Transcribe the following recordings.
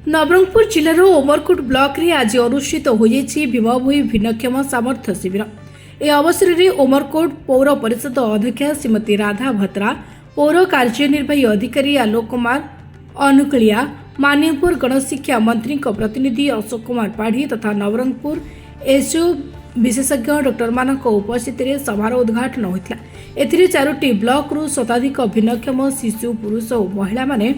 Nabarangpur जिलार Umarkot block रे आज अनुष्ठित होइछि भीमभोई भिन्नक्षम सामर्थ्य शिविर। ए अवसर में उमरकोट पौर परिषद अध्यक्ष श्रीमती राधा भत्रा, पौर कार्यनिर्वाही अधिकारी आलोक कुमार अनुकलिया, मान्यपुर गणशिक्षा मंत्री प्रतिनिधि अशोक कुमार पाढ़ी तथा नवरंगपुर एसओ विशेषज्ञ डॉक्टर मानक उपस्थित सभार उद्घाटन होता। एथिरे 4टी ब्लॉक रु शताधिक भिन्नक्षम शिशु पुरुष और महिला माने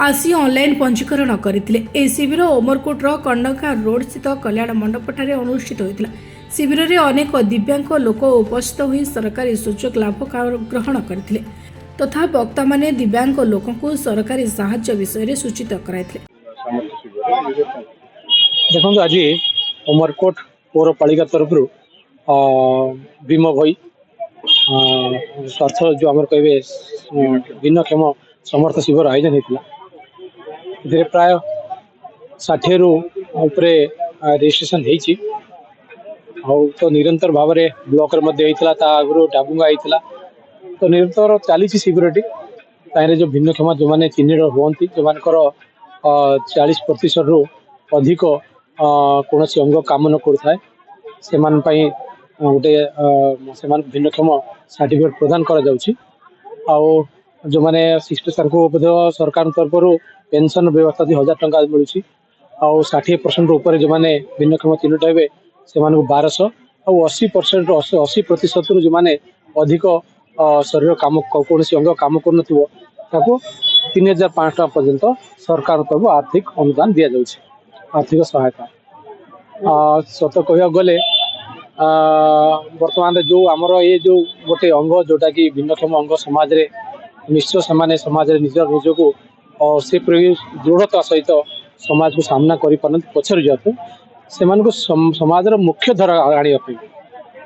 आसी ऑनलाइन पंजीकरण करते। शिविर उमरकोटर कंडका रोड स्थित कल्याण मंडपठारे अनुष्ठित होता। शिविर में अनेक दिव्यांग लोक उपस्थित हो सरकारी सुजोग लाभ ग्रहण करते तथा वक्ता माने दिव्यांग लोक सरकारी साहाय्य विषय सूचित कराइथिले। देखो आज उमरकोट पौरपालिका तरफ भीमभोई स्वार्थ जो आम कहे भिन्नक्षम समर्थ शिविर आयोजन होता। प्राय 60 रु उपरे रजिस्ट्रेशन होती तो निरंतर भाव में ब्लॉक आगु डाबुंगा होता तो निरंतर चली शिविरटी जो भिन्नक्षम जो मैंने चिन्हित हमें जो मान 40% रु अधिक कौन अंग कम न करें से गोटे भिन्नक्षम सर्टिफिकेट प्रदान कर जो मैंने 60 सरकार तरफ पेंशन व्यवस्था 1000 टंका मिलूँ 60% ऊपर जो मैंने भिन्नक्षम चिन्हित हे से 1200 और 80% जो मैंने अधिक शरीर कम कौन अंग कम कर 3500 टका पर्यंत सरकार तरफ आर्थिक अनुदान दि जाऊँगी आर्थिक सहायता। सत कह गले बर्तमान जो आमर ये जो गोटे अंग जोटा कि भिन्नक्षम अंग समाज रे निश्चय से समाज निजको और से दृढ़ता सहित समाज को सामना कर पचर जाते से समाज मुख्य धारा आने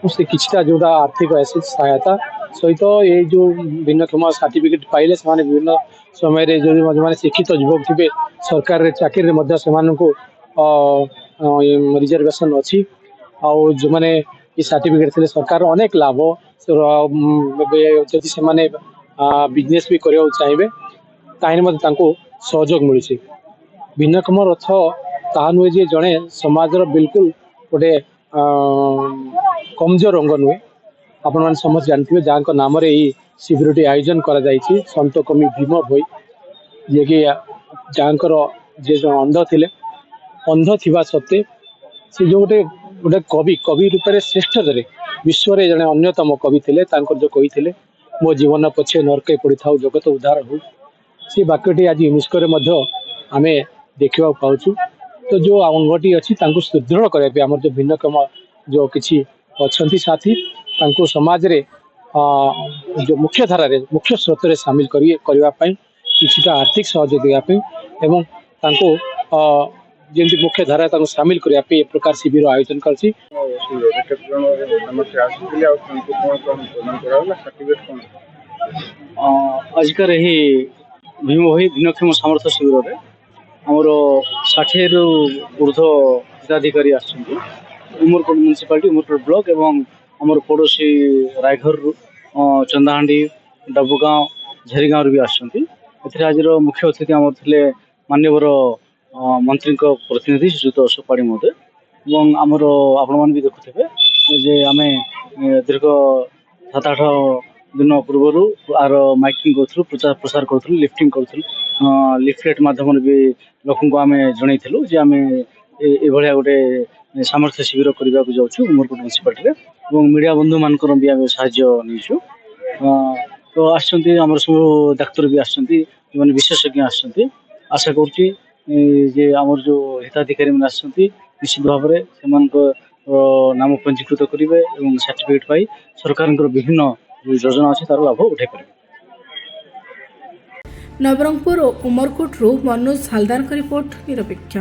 से किछटा जोटा आर्थिक सहायता सहित ये जो भिन्नक्षम सर्टिफिकेट पाइले से विभिन्न समय जो मैंने शिक्षित युवक थे सरकार चाकरी रिजर्वेशन अच्छी आउ जो मैंने ये सर्टिफिकेट थे सरकार अनेक लाभ जदि से बिजनेस भी करने चाहिए ताहले सहयोग मिलूँ। भिन्नक्षम अर्थ ता नुहे जे जड़े समाजर बिल्कुल गोटे कमजोर अंग नुहे। आपण मैंने समस्त जानते जहाँ नाम शिविरटी आयोजन कर सत कवि भीमभोई जे कि जहाँ जे अंध थे अंध थिबा सत्वे से जो गोटे गोटे कवि रूप में श्रेष्ठ विश्व में जड़े अन्यतम कवि थे जो कही मो जीवन पछे नरके पड़ी था जगत उद्धार हो सी वाक्यटी आज यूनेस्को आम देखा पाऊँ। तो जो अंगटी अच्छी सुदृढ़ करने आम जो भिन्नक्षम जो किसी अच्छा साथी समाज रे जो मुख्य धारा मुख्य स्रोत में सामिल करने किसी आर्थिक सहयोग देवाई जमी मुख्य धारा सामिल करने प्रकार शिविर आयोजन कर आजकार भीमभोई भिन्नक्षम सामर्थ्य शिविर में आमर 60 रु ऊर्ध हिताधिकारी उमरकोट म्युनिसिपालिटी उमरकोट ब्लॉक एवं आमर पड़ोसी रायघर चंदाहांडी डबुगाँव झेरीगाँव भी आसते। आज मुख्य अतिथि आमर थे मान्यवर मंत्री प्रतिनिधि श्रीजुत अशोक पाढ़ी महोदय और आमर आपण भी देखुथे जे आम दीर्घ 7-8 दिन पूर्व आर माइकिंग करूँ प्रचार प्रसार करूँ लिफ्टिंग करूँ लिफलेट माध्यम भी लोक आम जनईलु जे आम ये गोटे सामर्थ्य शिविर करने को जाऊँ उमरकोट म्युनिसिपालिटी और मीडिया बंधु मान भी आम साहु तो आम सब डाक्तर भी आसछन्ति विशेषज्ञ आसछन्ति। आशा करुँची जे आमर जो हिताधिकारी मैंने आसछन्ति निश्चित भाव में से नाम पंजीकृत करेंगे और सर्टिफिकेट पाई सरकार विभिन्न योजना अच्छी तार लाभ उठाई पारे। नवरंगपुर उमरकोट मनोज हालदार का रिपोर्ट निरपेक्ष।